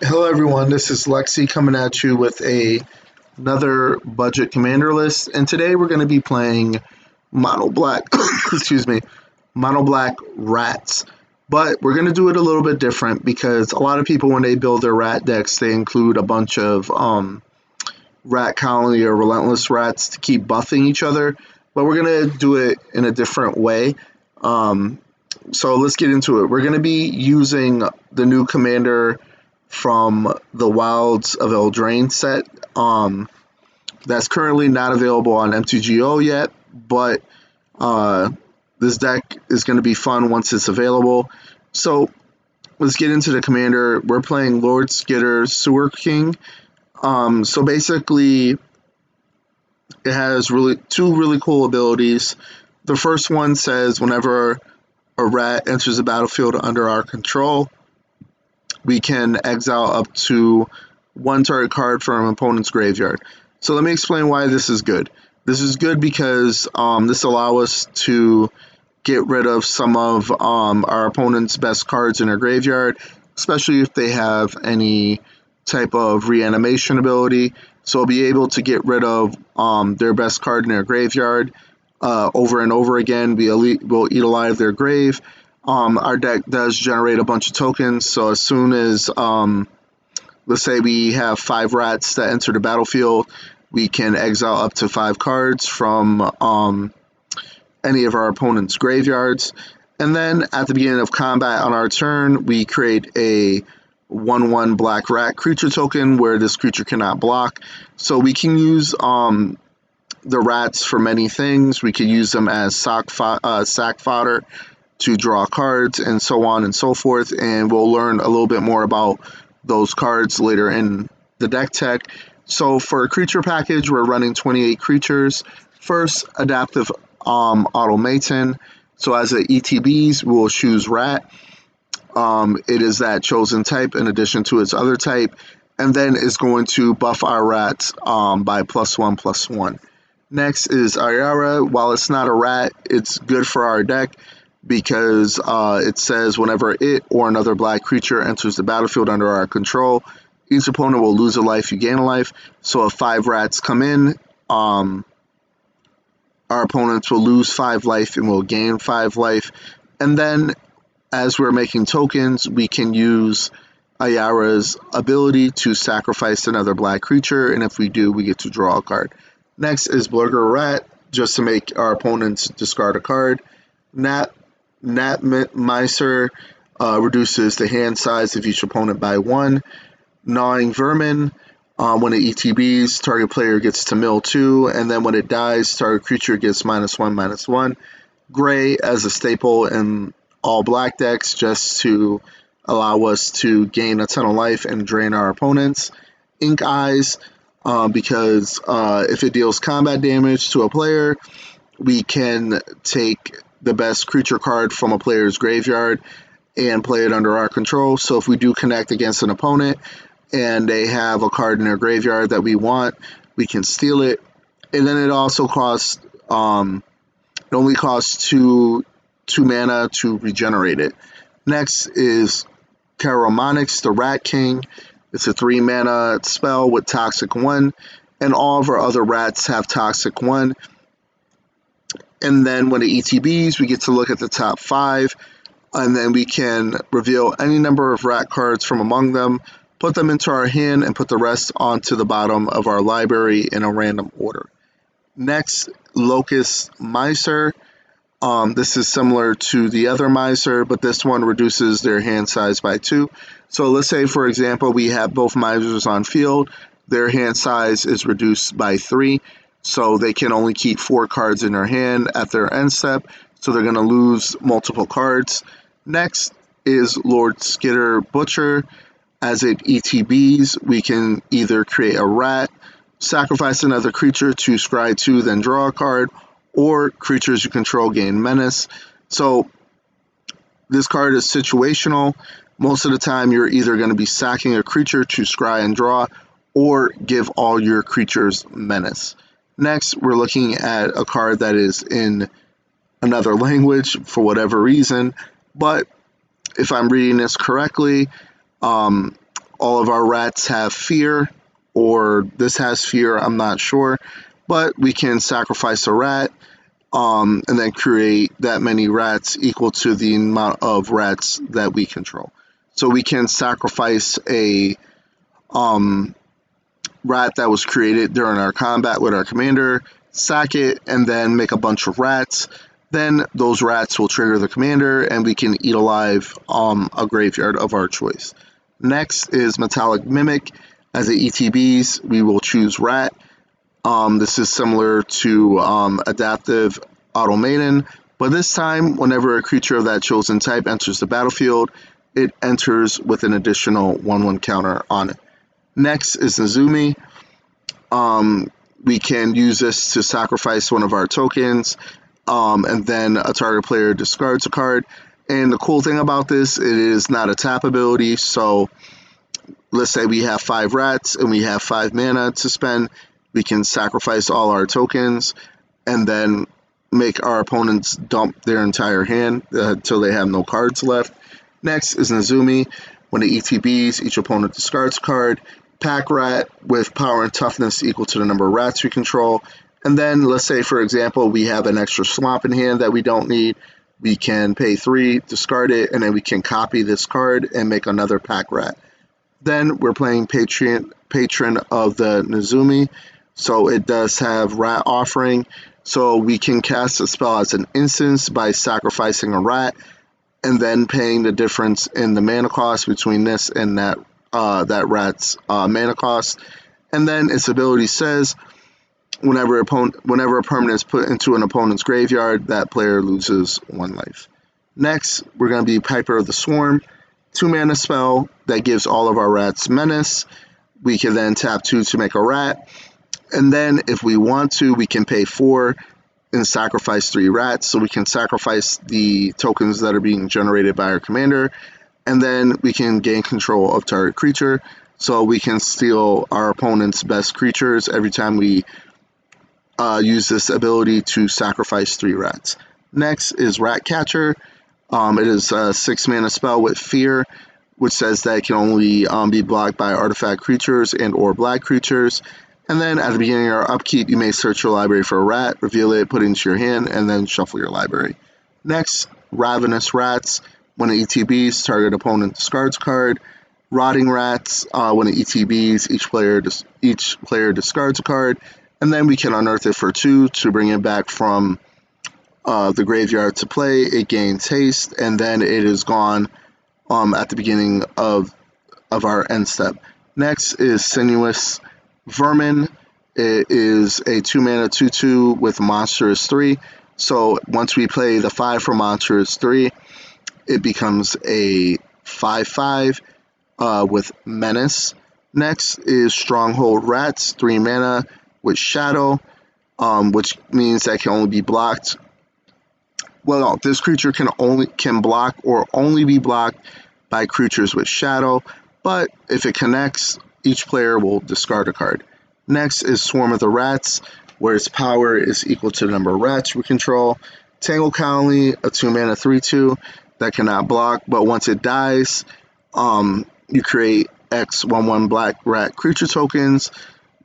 Hello everyone, this is Lexi coming at you with another budget commander list, and today we're going to be playing mono black, excuse me, mono black rats. But we're going to do it a little bit different because a lot of people, when they build their rat decks, they include a bunch of rat colony or relentless rats to keep buffing each other. But we're going to do it in a different way. So let's get into it. We're going to be using the new commander from the Wilds of Eldraine set. That's currently not available on MTGO yet, but this deck is going to be fun once it's available. So let's get into the commander. We're playing Lord Skitter Sewer King. So basically, it has two really cool abilities. The first one says whenever a rat enters the battlefield under our control, we can exile up to one target card from an opponent's graveyard. So let me explain why this is good. This is good because this allows us to get rid of some of our opponent's best cards in their graveyard, especially if they have any type of reanimation ability. So we'll be able to get rid of their best card in their graveyard over and over again. We'll eat alive their grave. Our deck does generate a bunch of tokens, so as soon as, let's say we have 5 rats that enter the battlefield, we can exile up to 5 cards from any of our opponent's graveyards. And then at the beginning of combat on our turn, we create a 1/1 black rat creature token where this creature cannot block. So we can use the rats for many things. We could use them as sack fodder to draw cards and so on and so forth, and we'll learn a little bit more about those cards later in the deck tech. So for a creature package, we're running 28 creatures. First, adaptive automaton. So as a ETBs, we'll choose rat. It is that chosen type in addition to its other type, and then is going to buff our rats by +1/+1. Next is Ayara. While it's not a rat, it's good for our deck because it says whenever it or another black creature enters the battlefield under our control, each opponent will lose a life, you gain a life. So if 5 rats come in, our opponents will lose 5 life and will gain 5 life. And then as we're making tokens, we can use Ayara's ability to sacrifice another black creature, and if we do, we get to draw a card. Next is Blurger Rat, just to make our opponents discard a card. Gnat Miser reduces the hand size of each opponent by 1. Gnawing Vermin, when it ETBs, target player gets to mill 2, and then when it dies, target creature gets -1/-1. Gray as a staple in all black decks, just to allow us to gain a ton of life and drain our opponents. Ink Eyes, because if it deals combat damage to a player, we can take the best creature card from a player's graveyard and play it under our control. So if we do connect against an opponent and they have a card in their graveyard that we want, we can steal it. And then it also costs, it only costs two mana to regenerate it. Next is Charomonix, the Rat King. It's a 3 mana spell with Toxic 1, and all of our other rats have Toxic 1. And then when it ETBs, we get to look at the top 5, and then we can reveal any number of rat cards from among them, put them into our hand, and put the rest onto the bottom of our library in a random order. Next, Locust Miser. This is similar to the other Miser, but this one reduces their hand size by 2. So let's say, for example, we have both Misers on field. Their hand size is reduced by 3. So they can only keep 4 cards in their hand at their end step, so they're going to lose multiple cards. Next is Lord Skitter Butcher. As it ETBs, we can either create a rat, sacrifice another creature to scry 2, then draw a card, or creatures you control gain menace. So this card is situational. Most of the time, you're either going to be sacking a creature to scry and draw, or give all your creatures menace. Next, we're looking at a card that is in another language for whatever reason, but if I'm reading this correctly, all of our rats have fear, or this has fear, I'm not sure, but we can sacrifice a rat, and then create that many rats equal to the amount of rats that we control. So we can sacrifice a rat that was created during our combat with our commander, sack it, and then make a bunch of rats. Then those rats will trigger the commander, and we can eat alive a graveyard of our choice. Next is Metallic Mimic. As the ETBs, we will choose Rat. This is similar to Adaptive Automaton, but this time, whenever a creature of that chosen type enters the battlefield, it enters with an additional 1/1 counter on it. Next is Nezumi. We can use this to sacrifice one of our tokens, and then a target player discards a card. And the cool thing about this, it is not a tap ability, so let's say we have 5 rats and we have 5 mana to spend, we can sacrifice all our tokens and then make our opponents dump their entire hand until they have no cards left. Next is Nezumi. When it ETBs, each opponent discards a card. Pack rat with power and toughness equal to the number of rats we control. And then let's say, for example, we have an extra swamp in hand that we don't need. We can pay 3, discard it, and then we can copy this card and make another pack rat. Then we're playing Patron of the Nezumi, so it does have Rat Offering. So we can cast a spell as an instance by sacrificing a rat and then paying the difference in the mana cost between this and that rat's mana cost. And then its ability says, whenever a permanent is put into an opponent's graveyard, that player loses 1 life. Next, we're going to be Piper of the Swarm. 2 mana spell that gives all of our rats menace. We can then tap 2 to make a rat. And then if we want to, we can pay 4 and sacrifice 3 rats. So we can sacrifice the tokens that are being generated by our commander. And then we can gain control of target creature. So we can steal our opponent's best creatures every time we use this ability to sacrifice 3 rats. Next is Rat Catcher. It is a 6 mana spell with fear, which says that it can only be blocked by artifact creatures and or black creatures. And then at the beginning of your upkeep, you may search your library for a rat, reveal it, put it into your hand, and then shuffle your library. Next, Ravenous Rats. When it ETBs, target opponent discards a card. Rotting Rats. When it ETBs, each player discards a card. And then we can unearth it for 2 to bring it back from the graveyard to play. It gains haste, and then it is gone at the beginning of our end step. Next is Sinuous Vermin. It is a 2 mana 2/2 with monster is 3. So once we play the 5 for monster is 3, it becomes a 5/5 with menace. Next is Stronghold Rats, 3 mana with shadow, which means that can only be blocked. Well, no, this creature can block or only be blocked by creatures with shadow, but if it connects, each player will discard a card. Next is Swarm of the Rats, where its power is equal to the number of rats we control. Tangle Colony, a 2 mana 3/2 that cannot block, but once it dies, you create X 1/1 black rat creature tokens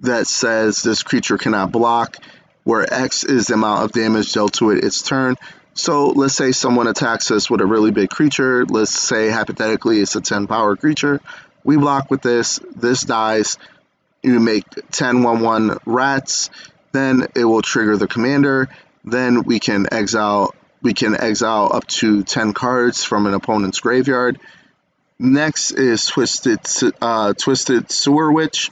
that says this creature cannot block, where X is the amount of damage dealt to it its turn. So let's say someone attacks us with a really big creature. Let's say hypothetically it's a 10 power creature. We block with this dies. You make 10 1/1 rats, then it will trigger the commander. Then we can exile up to 10 cards from an opponent's graveyard. Next is Twisted Sewer Witch.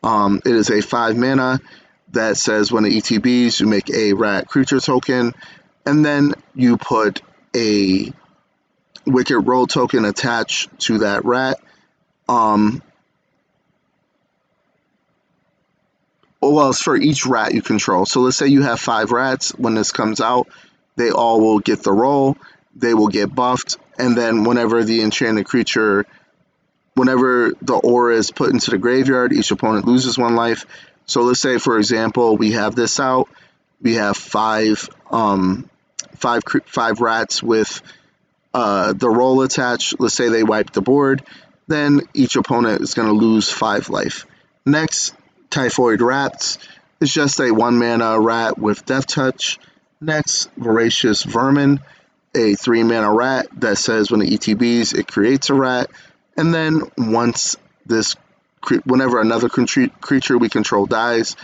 It is a 5 mana that says when it ETBs, you make a rat creature token, and then you put a Wicked Roll token attached to that rat. Well, it's for each rat you control. So let's say you have 5 rats. When this comes out, they all will get the roll. They will get buffed. And then whenever the aura is put into the graveyard, each opponent loses 1 life. So let's say, for example, we have this out. We have 5 rats with the roll attached. Let's say they wipe the board. then each opponent is going to lose 5 life. Next, Typhoid Rats is just a 1 mana rat with Death Touch. Next, Voracious Vermin, a 3 mana rat that says when it ETBs, it creates a rat. And then whenever another creature we control dies,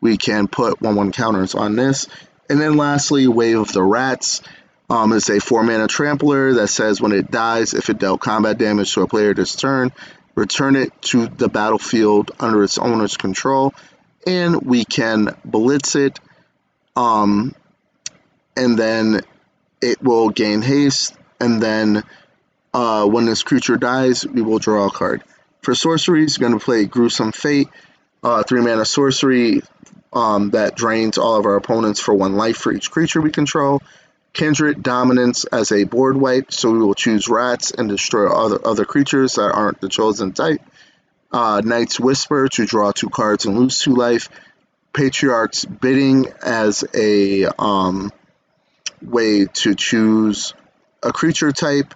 we can put 1/1 counters on this. And then lastly, Wave of the Rats is a 4 mana trampler that says when it dies, if it dealt combat damage to a player this turn, return it to the battlefield under its owner's control, and we can blitz it, and then it will gain haste, and then when this creature dies, we will draw a card. For sorceries, we're going to play Gruesome Fate, 3 mana sorcery that drains all of our opponents for 1 life for each creature we control. Kindred Dominance as a board wipe, so we will choose rats and destroy other creatures that aren't the chosen type. Knight's Whisper to draw 2 cards and lose 2 life. Patriarch's Bidding as a way to choose a creature type.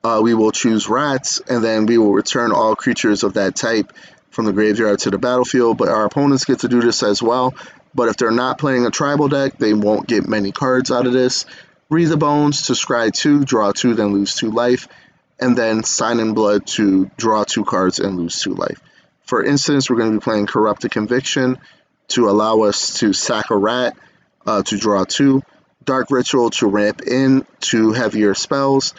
We will choose rats, and then we will return all creatures of that type from the graveyard to the battlefield, but our opponents get to do this as well. But if they're not playing a tribal deck, they won't get many cards out of this. Breathe the Bones to scry 2, draw 2, then lose 2 life. And then Sign in Blood to draw 2 cards and lose 2 life. For instance, we're going to be playing Corrupted Conviction to allow us to sack a rat to draw 2. Dark Ritual to ramp in 2 heavier spells.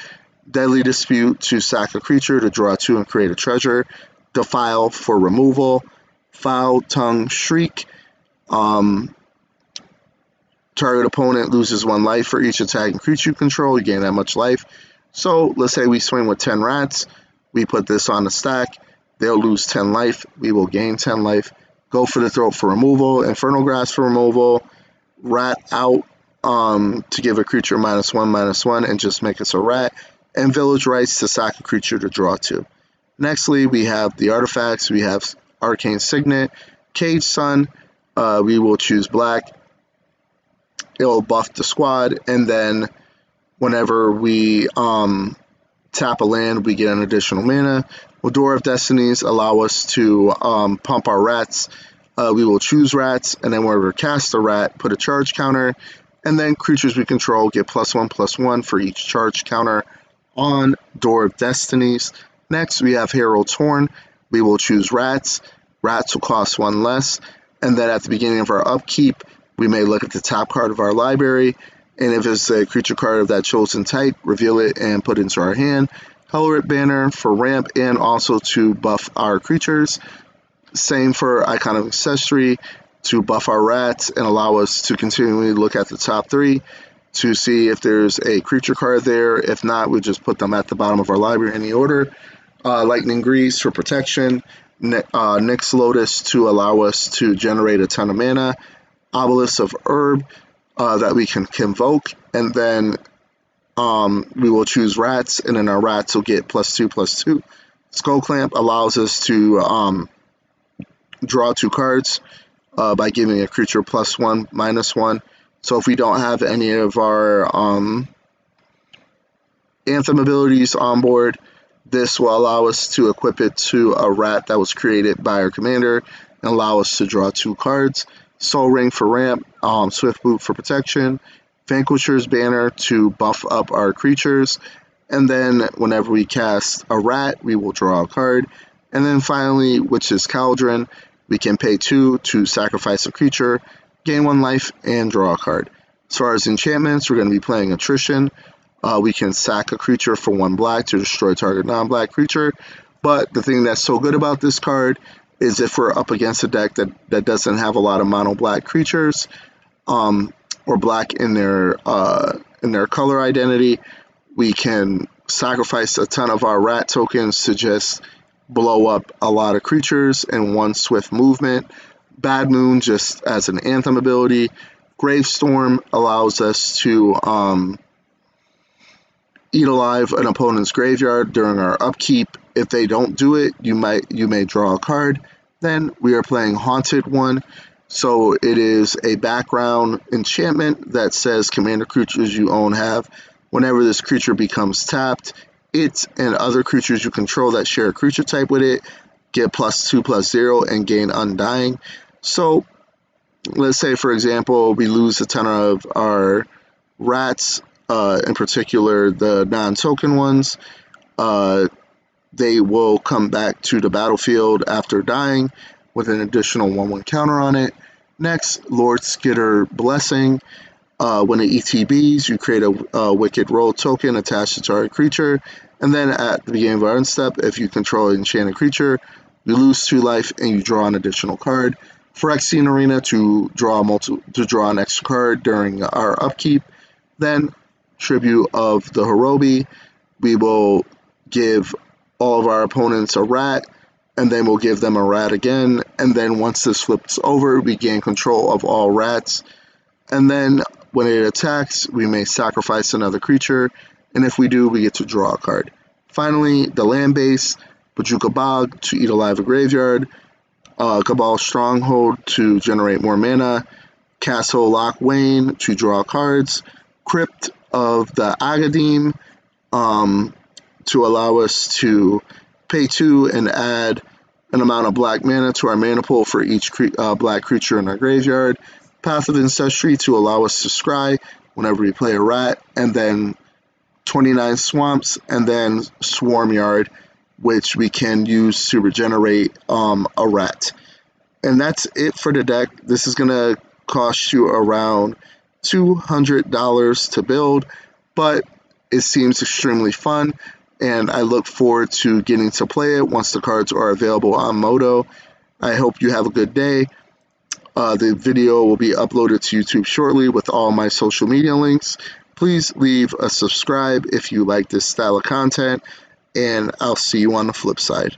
Deadly Dispute to sack a creature to draw 2 and create a treasure. Defile for removal. Foul Tongue Shriek. Target opponent loses 1 life for each attacking creature you control. You gain that much life. So let's say we swing with 10 rats. We put this on the stack. They'll lose 10 life. We will gain 10 life. Go for the Throat for removal. Infernal Grasp for removal. Rat out to give a creature -1/-1 and just make us a rat. And Village Rites to sack a creature to draw 2. Nextly, we have the artifacts. We have Arcane Signet, Cage Sun. We will choose black. It'll buff the squad, and then whenever we tap a land, we get an additional mana. Door of Destinies allow us to pump our rats. We will choose rats, and then whenever we cast a rat, put a charge counter, and then creatures we control get +1/+1 for each charge counter on Door of Destinies. Next, we have Herald's Horn. We will choose rats. Rats will cost 1 less, and then at the beginning of our upkeep, we may look at the top card of our library, and if it's a creature card of that chosen type, reveal it and put it into our hand. Hellrit Banner for ramp and also to buff our creatures. Same for Icon of Ancestry to buff our rats and allow us to continually look at the top 3 to see if there's a creature card there. If not, we just put them at the bottom of our library in any order. Lightning Grease for protection. Nyx Lotus to allow us to generate a ton of mana. Obelisk of Herb that we can convoke, and then we will choose rats, and then our rats will get +2/+2. Skull Clamp allows us to draw 2 cards by giving a creature +1/-1. So if we don't have any of our Anthem abilities on board, this will allow us to equip it to a rat that was created by our commander and allow us to draw 2 cards. Soul Ring for ramp, Swift Boot for protection, Vanquisher's Banner to buff up our creatures, and then whenever we cast a rat, we will draw a card. And then finally, Witch's Cauldron, we can pay 2 to sacrifice a creature, gain 1 life, and draw a card. As far as enchantments, we're going to be playing Attrition. We can sack a creature for 1 black to destroy target non-black creature, but the thing that's so good about this card is if we're up against a deck that doesn't have a lot of mono black creatures or black in their color identity, we can sacrifice a ton of our rat tokens to just blow up a lot of creatures in 1 swift movement. Bad Moon just as an Anthem ability. Gravestorm allows us to eat alive an opponent's graveyard during our upkeep. If they don't do it, you may draw a card. Then we are playing Haunted One. So it is a background enchantment that says commander creatures you own have. Whenever this creature becomes tapped it and other creatures you control that share a creature type with it get +2/+0 and gain Undying. So let's say, for example, we lose a ton of our rats, in particular the non-token ones. They will come back to the battlefield after dying with an additional 1/1 counter on it. Next, Lord Skitter Blessing. When it ETBs, you create a Wicked Roll token attached to target creature, and then at the beginning of our end step, if you control an enchanted creature, you lose 2 life and you draw an additional card. Phyrexian Arena to draw an extra card during our upkeep. Then Tribute of the Hirobi, we will give all of our opponents a rat, and then we'll give them a rat again, and then once this flips over, we gain control of all rats. And then when it attacks, we may sacrifice another creature, and if we do, we get to draw a card. Finally, the land base, Bojuka Bog to eat alive a graveyard, Cabal Stronghold to generate more mana, Castle Lock Wayne to draw cards, Crypt of the Agadim to allow us to pay 2 and add an amount of black mana to our mana pool for each black creature in our graveyard, Path of Ancestry to allow us to scry whenever we play a rat, and then 29 Swamps, and then Swarm Yard, which we can use to regenerate a rat. And that's it for the deck. This is going to cost you around $200 to build, but it seems extremely fun, and I look forward to getting to play it once the cards are available on Moto. I hope you have a good day. The video will be uploaded to YouTube shortly with all my social media links. Please leave a subscribe if you like this style of content, and I'll see you on the flip side.